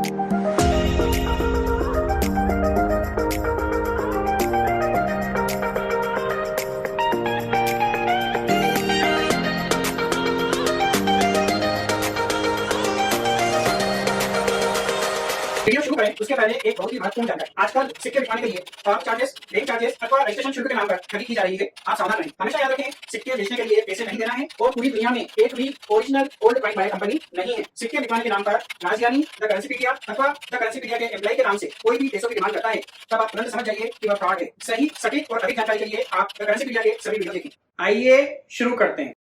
Video शुरू करें उसके पहले एक बहुत ही महत्वपूर्ण जानकारी। आजकल सिक्के बिकवाने के लिए फॉर्म चार्जेस, बैंक चार्जेस अथवा रजिस्ट्रेशन शुल्क के नाम पर ठगी की जा रही है। आप सावधान रहें। हमेशा याद रखें, सिक्के बेचने के लिए पैसे नहीं देना है और पूरी दुनिया में एक भी original old coin buyer company नहीं है। सिक्के बिकवाने के नाम पर राजज्ञानी, द करेंसीपीडिया अथवा द करेंसीपीडिया के एम्प्लॉय के नाम से कोई भी पैसों की डिमांड करता है, तब आप तुरंत समझ जाइए कि वह फ्रॉड है। सही, सटीक और अधिक जानकारी के लिए आप द करेंसीपीडिया के सभी वीडियो देखें। आइए शुरू करते हैं।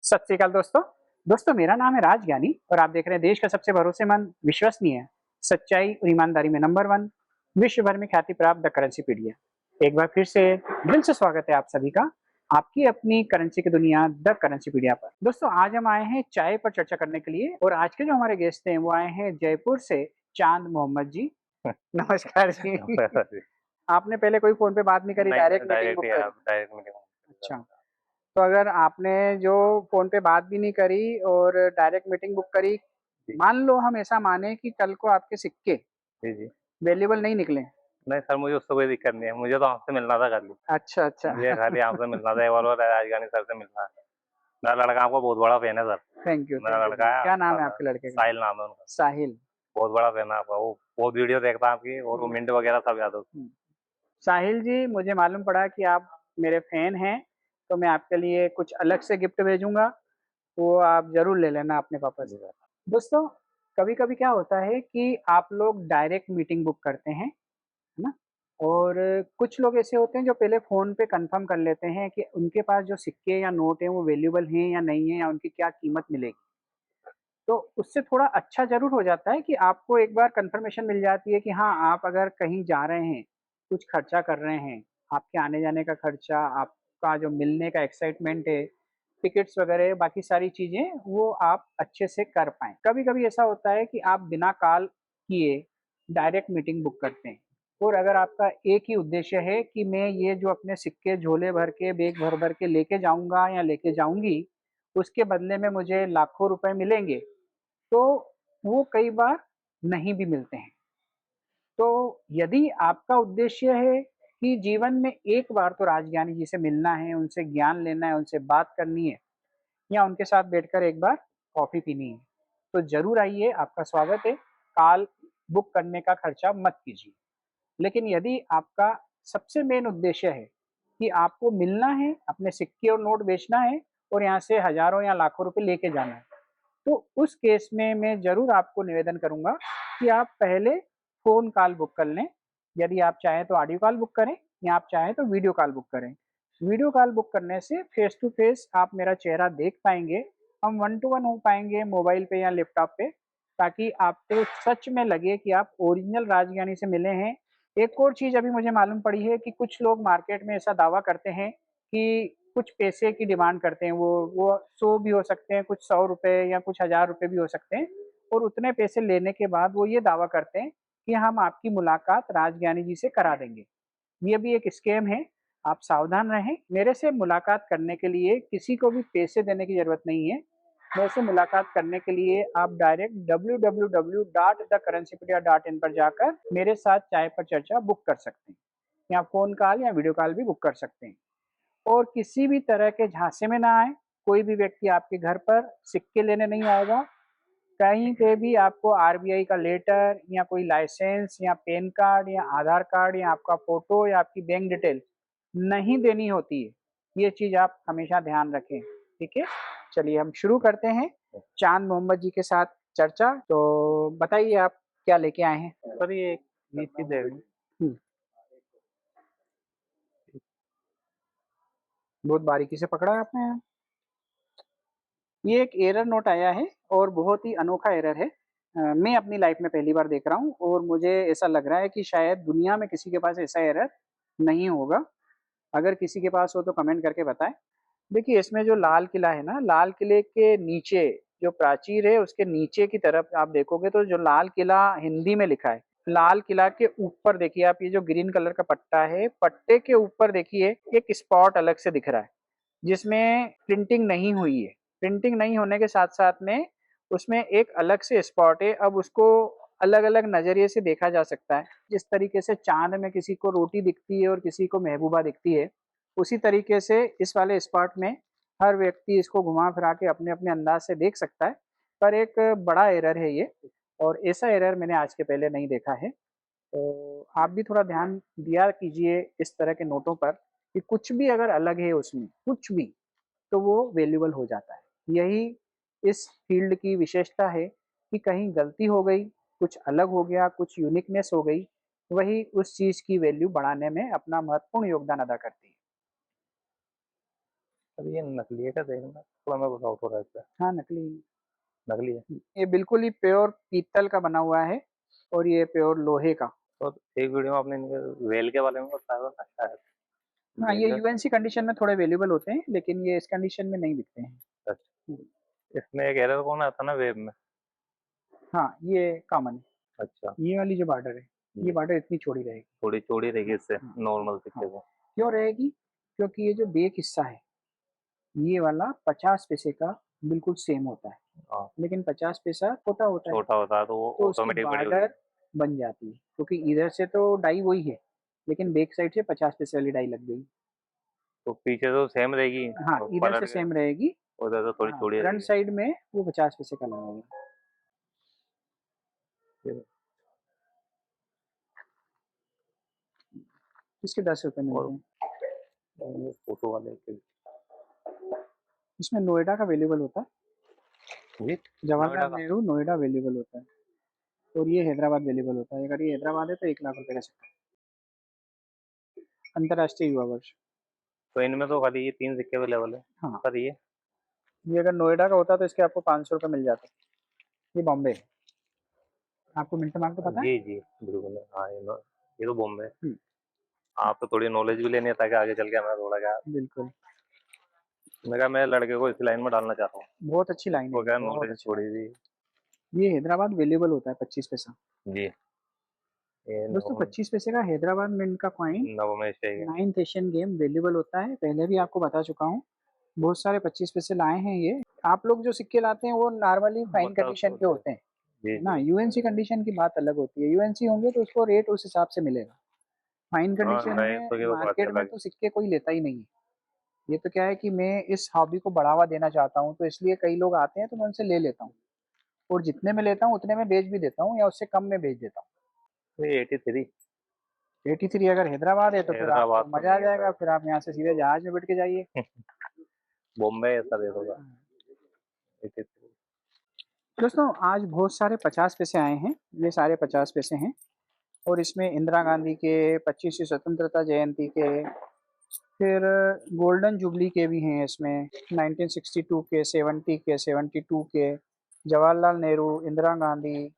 सत श्री अकाल दोस्तों, मेरा नाम है राज ज्ञानी और आप देख रहे हैं देश का सबसे भरोसेमंद, विश्वसनीय, सच्चाई और ईमानदारी में नंबर 1, विश्व भर में ख्याति प्राप्त द करेंसीपीडिया। एक बार फिर से दिल से स्वागत है आप सभी का आपकी अपनी करेंसी की दुनिया द करेंसीपीडिया पर। दोस्तों, आज हम आए हैं चाय पर चर्चा करने के लिए और आज के जो हमारे गेस्ट हैं वो आए हैं जयपुर से, चांद मोहम्मद जी। नमस्कार जी। आपने पहले कोई फोन पे बात नहीं करी, डायरेक्ट मीटिंग बुक करी? अच्छा, तो अगर आपने जो फोन पे बात भी नहीं करी और डायरेक्ट मीटिंग बुक करी, मान लो हम ऐसा माने कि कल को आपके सिक्के जी वैल्यूएबल नहीं निकले। नहीं सर, मुझे उससे कोई दिक्कत नहीं है। मुझे तो आपसे मिलना था खाली। अच्छा अच्छा। मुझे खाली आपसे मिलना था, एक बार राजगानी सर से मिलना है। मेरा लड़का आपका बहुत बड़ा फैन है सर। Thank you. मेरा लड़का है। क्या नाम है आपके लड़के का? साहिल नाम है उनका। साहिल। बहुत बड़ा फैन है आपका। वो बहुत वीडियो देखता है आपकी और वो मिंट वगैरह सब याद होता। साहिल जी, मुझे मालूम पड़ा कि आप मेरे फैन हैं, तो मैं आपके लिए कुछ अलग से गिफ्ट भेजूंगा, वो आप जरूर ले लेना अपने पापा से। दोस्तों, कभी कभी क्या होता है कि आप लोग डायरेक्ट मीटिंग बुक करते हैं, है ना? और कुछ लोग ऐसे होते हैं जो पहले फ़ोन पे कंफर्म कर लेते हैं कि उनके पास जो सिक्के या नोट हैं वो वैल्यूएबल हैं या नहीं है, या उनकी क्या कीमत मिलेगी। तो उससे थोड़ा अच्छा ज़रूर हो जाता है कि आपको एक बार कंफर्मेशन मिल जाती है कि हाँ, आप अगर कहीं जा रहे हैं, कुछ खर्चा कर रहे हैं, आपके आने-जाने का खर्चा, आपका जो मिलने का एक्साइटमेंट है, टिकट्स वगैरह बाकी सारी चीज़ें वो आप अच्छे से कर पाएँ। कभी-कभी ऐसा होता है कि आप बिना कॉल किए डायरेक्ट मीटिंग बुक करते हैं और अगर आपका एक ही उद्देश्य है कि मैं ये जो अपने सिक्के झोले भर के, बैग भर-भर के लेके जाऊँगा या लेके जाऊँगी, उसके बदले में मुझे लाखों रुपए मिलेंगे, तो वो कई बार नहीं भी मिलते हैं। तो यदि आपका उद्देश्य है कि जीवन में एक बार तो राजज्ञानी जी से मिलना है, उनसे ज्ञान लेना है, उनसे बात करनी है या उनके साथ बैठकर एक बार कॉफ़ी पीनी है, तो ज़रूर आइए, आपका स्वागत है। कॉल बुक करने का खर्चा मत कीजिए। लेकिन यदि आपका सबसे मेन उद्देश्य है कि आपको मिलना है, अपने सिक्के और नोट बेचना है और यहाँ से हज़ारों या लाखों रुपए लेके जाना है, तो उस केस में मैं ज़रूर आपको निवेदन करूँगा कि आप पहले फ़ोन कॉल बुक कर लें। यदि आप चाहें तो ऑडियो कॉल बुक करें या आप चाहें तो वीडियो कॉल बुक करें। वीडियो कॉल बुक करने से फ़ेस टू फ़ेस आप मेरा चेहरा देख पाएँगे, हम वन टू वन हो पाएँगे मोबाइल पे या लैपटॉप पे, ताकि आपको सच में लगे कि आप ओरिजिनल राजज्ञानी से मिले हैं। एक और चीज़ अभी मुझे मालूम पड़ी है कि कुछ लोग मार्केट में ऐसा दावा करते हैं कि कुछ पैसे की डिमांड करते हैं, वो 100 भी हो सकते हैं, कुछ ₹100 या कुछ ₹1000 भी हो सकते हैं और उतने पैसे लेने के बाद वो ये दावा करते हैं कि हम आपकी मुलाकात राजज्ञानी जी से करा देंगे। ये भी एक स्कैम है, आप सावधान रहें। मेरे से मुलाकात करने के लिए किसी को भी पैसे देने की ज़रूरत नहीं है। मेरे से मुलाकात करने के लिए आप डायरेक्ट www.thecurrencypedia.in पर जाकर मेरे साथ चाय पर चर्चा बुक कर सकते हैं या फ़ोन कॉल या वीडियो कॉल भी बुक कर सकते हैं। और किसी भी तरह के झांसे में ना आए, कोई भी व्यक्ति आपके घर पर सिक्के लेने नहीं आएगा। कहीं पे भी आपको आरबीआई का लेटर या कोई लाइसेंस या पैन कार्ड या आधार कार्ड या आपका फ़ोटो या आपकी बैंक डिटेल नहीं देनी होती है। ये चीज़ आप हमेशा ध्यान रखें, ठीक है? चलिए हम शुरू करते हैं चांद मोहम्मद जी के साथ चर्चा। तो बताइए आप क्या लेके आए हैं? सर ये चीज देख लो। हुँ, बहुत बारीकी से पकड़ा है आपने यहाँ। ये एक एरर नोट आया है और बहुत ही अनोखा एरर है। मैं अपनी लाइफ में पहली बार देख रहा हूँ और मुझे ऐसा लग रहा है कि शायद दुनिया में किसी के पास ऐसा एरर नहीं होगा। अगर किसी के पास हो तो कमेंट करके बताएं। देखिए, इसमें जो लाल किला है ना, लाल किले के नीचे जो प्राचीर है उसके नीचे की तरफ आप देखोगे तो जो लाल किला हिंदी में लिखा है, लाल किला के ऊपर देखिए आप, ये जो ग्रीन कलर का पट्टा है, पट्टे के ऊपर देखिए एक स्पॉट अलग से दिख रहा है जिसमें प्रिंटिंग नहीं हुई है। प्रिंटिंग नहीं होने के साथ-साथ में उसमें एक अलग से स्पॉट है, अब उसको अलग-अलग नज़रिए से देखा जा सकता है। जिस तरीके से चाँद में किसी को रोटी दिखती है और किसी को महबूबा दिखती है, उसी तरीके से इस वाले स्पॉट में हर व्यक्ति इसको घुमा-फिरा के अपने-अपने अंदाज़ से देख सकता है। पर एक बड़ा एरर है ये और ऐसा एरर मैंने आज के पहले नहीं देखा है। तो आप भी थोड़ा ध्यान दिया कीजिए इस तरह के नोटों पर कि कुछ भी अगर अलग है उसमें, कुछ भी, तो वो वैल्यूएबल हो जाता है। यही इस फ़ील्ड की विशेषता है कि कहीं गलती हो गई, कुछ अलग हो गया, कुछ यूनिकनेस हो गई, वही उस चीज़ की वैल्यू बढ़ाने में अपना महत्वपूर्ण योगदान अदा करती है। अब ये नकली है क्या देखना? थोड़ा मेरे को डाउट हो रहा है इससे। हाँ, नकली नकली है? ये बिल्कुल ही प्योर पीतल का बना हुआ है और ये प्योर लोहे का। तो एक वीडियो में आपने इनके वेल के बारे में बताया था शायद। हाँ, ये वेल का यूएनसी कंडीशन में थोड़े वैल्यूएबल होते हैं, लेकिन ये इस कंडीशन में नहीं बिकते हैं। अच्छा, इसमें एक एरर कौन आता ना वेब में? हाँ, ये कॉमन है। अच्छा, ये वाली जो बॉर्डर है, ये ये बॉर्डर इतनी चौड़ी रहेगी। थोड़ी चौड़ी रहेगी इससे हाँ, नॉर्मल हाँ। सिक्के से। क्यों रहेगी? क्योंकि ये जो बैक हिस्सा है, ये वाला 50 पैसे का बिल्कुल सेम होता है, हाँ, लेकिन 50 पैसा छोटा होता है, छोटा होता है तो वो तो उसकी ऑटोमेटिक बड़ी हो बॉर्डर जाएगी। बन जाती है। क्योंकि इधर से तो डाई वही है, लेकिन बैक साइड से 50 पैसे वाली डाई लग गई। तो पीछे तो सेम रहेगी हाँ, और इधर से पलट के सेम रहेगी। उधर तो थोड़ी हाँ, चौड़ी फ्रंट रहेगी। साइड में वो 50 पैसे का लगेगा। फिर इसके 10 रुपए मिलते और हैं। ये फोटो वाले के इसमें नोएडा का अवेलेबल होता है, जी नोएडा जवाहरलाल का। नेहरू नोएडा अवेलेबल होता है और ये हैदराबाद अवेलेबल होता है। अगर ये हैदराबाद है तो 1 लाख रुपए का सिक्का, अंतर्राष्ट्रीय युवा वर्ष। तो इनमें तो खाली ये 3 सिक्के अवेलेबल है। हाँ, पर ये अगर नोएडा का होता तो इसके आपको 500 रुपए मिल जाते। ये बॉम्बे है। आपको मिंटो मार्क तो पता है? जी, जी, बिल्कुल। हाँ, ये तो बॉम्बे है। हुँ, आपको थोड़ी नॉलेज भी लेनी है ताकि आगे चल के हमें थोड़ा क्या बिल्कुल। मैं कहा मैं लड़के को इस लाइन में डालना चाहता हूँ। बहुत अच्छी लाइन है उसको ये, क्या बहुत नॉलेज अच्छी लाइन थोड़ी-सी है। ये हैदराबाद अवेलेबल होता है 25 पैसा। जी, ये दोस्तों 25 पैसे का हैदराबाद मिंट का कॉइन नवम एशियाई game. 9th Asian game available होता है। पहले भी आपको बता चुका हूँ। बहुत सारे 25 पैसे लाए हैं ये। आप लोग जो सिक्के लाते हैं वो नॉर्मली फाइन मतलब कंडीशन के होते हैं, जी, है ना? जी। यूएनसी कंडीशन की बात अलग होती है। यूएनसी होंगे तो उसको रेट उस हिसाब से मिलेगा। फाइन हाँ, कंडीशन नए में तो की तो बात ही मार्केट में अलग है। तो सिक्के कोई लेता ही नहीं है। ये तो क्या है कि मैं इस हॉबी को बढ़ावा देना चाहता हूँ, तो इसलिए कई लोग आते हैं तो मैं उनसे ले लेता हूँ और जितने में लेता हूँ उतने में बेच भी देता हूँ या उससे कम में बेच देता हूँ। तो ये 83 83 अगर हैदराबाद है तो फिर हैदराबाद आपको तो मज़ा आ नहीं है जाएगा, शायद। फिर आप यहाँ से सीधे जहाज में बैठ के जाइए। बॉम्बे ऐसा दे दोगा हाँ। 83। दोस्तों आज बहुत सारे 50 पैसे आए हैं, ये सारे 50 पैसे हैं और इसमें इंदिरा गांधी के, 25वीं स्वतंत्रता जयंती के, फिर गोल्डन जुबली के भी हैं इसमें, 1962 के, 70 के, 72 के, जवाहरलाल नेहरू, इंदिरा गांधी,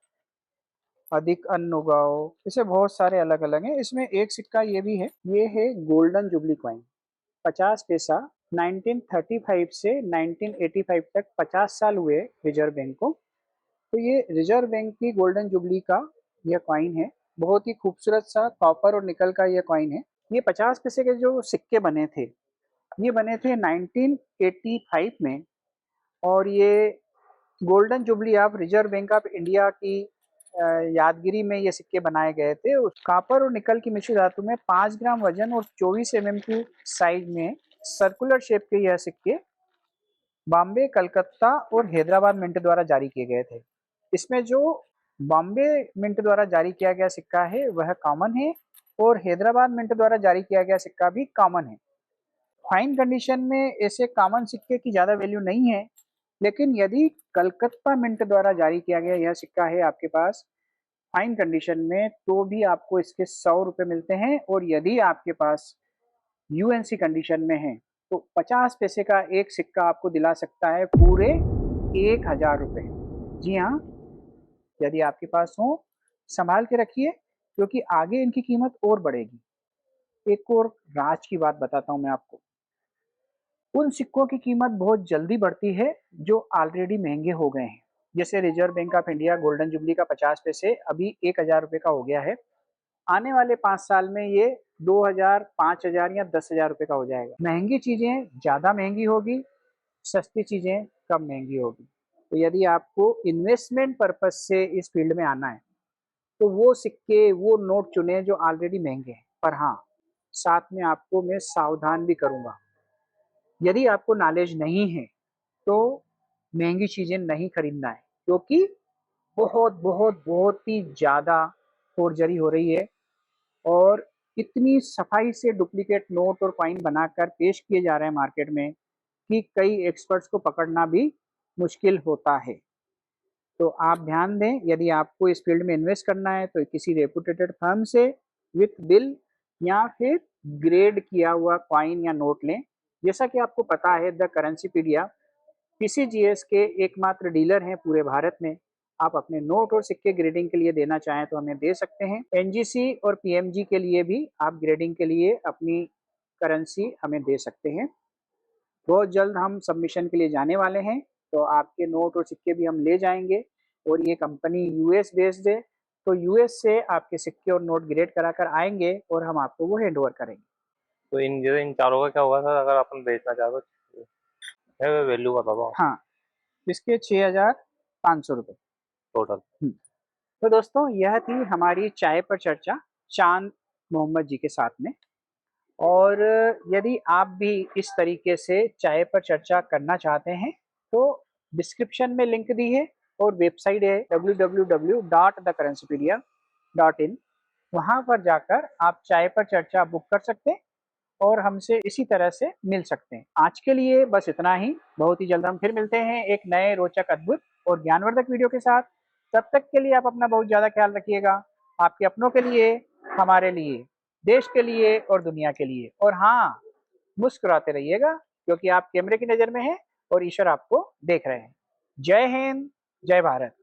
अधिक अन्न उगाओ, ऐसे बहुत सारे अलग-अलग हैं। इसमें एक सिक्का ये भी है, ये है गोल्डन जुबली कॉइन, 50 पैसा। 1935 से 1985 तक 50 साल हुए रिजर्व बैंक को। तो ये रिजर्व बैंक की गोल्डन जुबली का यह कॉइन है। बहुत ही खूबसूरत सा कॉपर और निकल का यह कॉइन है। ये 50 पैसे के जो सिक्के बने थे, ये बने थे 1985 में और ये golden jubilee of reserve bank of India की यादगिरी में ये सिक्के बनाए गए थे। उस कॉपर और निकल की मिश्र धातु में 5 ग्राम वजन और 24 की साइज में सर्कुलर शेप के यह सिक्के बॉम्बे, कलकत्ता और हैदराबाद मिंट द्वारा जारी किए गए थे। इसमें जो बॉम्बे मिंट द्वारा जारी किया गया सिक्का है वह कॉमन है और हैदराबाद मिंट द्वारा जारी किया गया सिक्का भी कॉमन है। फाइन कंडीशन में ऐसे कॉमन सिक्के की ज़्यादा वैल्यू नहीं है, लेकिन यदि कलकत्ता मिंट द्वारा जारी किया गया यह सिक्का है आपके पास फाइन कंडीशन में, तो भी आपको इसके 100 रुपये मिलते हैं और यदि आपके पास यूएनसी कंडीशन में है, तो 50 पैसे का एक सिक्का आपको दिला सकता है पूरे 1000 रुपये। जी हाँ, यदि आपके पास हो, संभाल के रखिए क्योंकि आगे इनकी कीमत और बढ़ेगी। एक और राज की बात बताता हूँ मैं आपको। उन सिक्कों की कीमत बहुत जल्दी बढ़ती है जो ऑलरेडी महंगे हो गए हैं। जैसे reserve bank of India golden jubilee का 50 पैसे अभी 1000 रुपये का हो गया है। आने वाले 5 साल में ये 2000, 5000 या 10,000 रुपये का हो जाएगा। महंगी चीज़ें ज़्यादा महंगी होगी, सस्ती चीज़ें कम महंगी होगी। तो यदि आपको इन्वेस्टमेंट पर्पज से इस फील्ड में आना है तो वो सिक्के, वो नोट चुने जो ऑलरेडी महंगे हैं। पर हाँ, साथ में आपको मैं सावधान भी करूँगा। यदि आपको नॉलेज नहीं है तो महंगी चीज़ें नहीं खरीदना है, क्योंकि बहुत बहुत बहुत ही ज़्यादा फोर्जरी हो रही है और इतनी सफाई से डुप्लीकेट नोट और कॉइन बनाकर पेश किए जा रहे हैं मार्केट में कि कई एक्सपर्ट्स को पकड़ना भी मुश्किल होता है। तो आप ध्यान दें, यदि आपको इस फील्ड में इन्वेस्ट करना है तो किसी रेपुटेटेड फर्म से विथ बिल या फिर ग्रेड किया हुआ कॉइन या नोट लें। जैसा कि आपको पता है, द करेंसीपीडिया पीसीजीएस के एकमात्र डीलर हैं पूरे भारत में। आप अपने नोट और सिक्के ग्रेडिंग के लिए देना चाहें तो हमें दे सकते हैं। एनजीसी और पीएमजी के लिए भी आप ग्रेडिंग के लिए अपनी करेंसी हमें दे सकते हैं। बहुत जल्द हम सबमिशन के लिए जाने वाले हैं, तो आपके नोट और सिक्के भी हम ले जाएंगे। और ये कंपनी यूएस बेस्ड है, तो यूएस से आपके सिक्के और नोट ग्रेड कराकर आएंगे और हम आपको वो हैंड ओवर करेंगे। तो इन चारों का क्या होगा सर, अगर अपन बेचना चाहे तो वैल्यू बता दो हाँ, इसके 6,500 रुपये टोटल। तो दोस्तों, यह थी हमारी चाय पर चर्चा चांद मोहम्मद जी के साथ में। और यदि आप भी इस तरीके से चाय पर चर्चा करना चाहते हैं तो डिस्क्रिप्शन में लिंक दी है और वेबसाइट है www.thecurrencypedia.in। वहाँ पर जाकर आप चाय पर चर्चा बुक कर सकते हैं और हमसे इसी तरह से मिल सकते हैं। आज के लिए बस इतना ही। बहुत ही जल्द हम फिर मिलते हैं एक नए रोचक, अद्भुत और ज्ञानवर्धक वीडियो के साथ। तब तक के लिए आप अपना बहुत ज़्यादा ख्याल रखिएगा, आपके अपनों के लिए, हमारे लिए, देश के लिए और दुनिया के लिए। और हाँ, मुस्कुराते रहिएगा, क्योंकि आप कैमरे की नज़र में हैं और ईश्वर आपको देख रहे हैं। जय हिंद, जय भारत।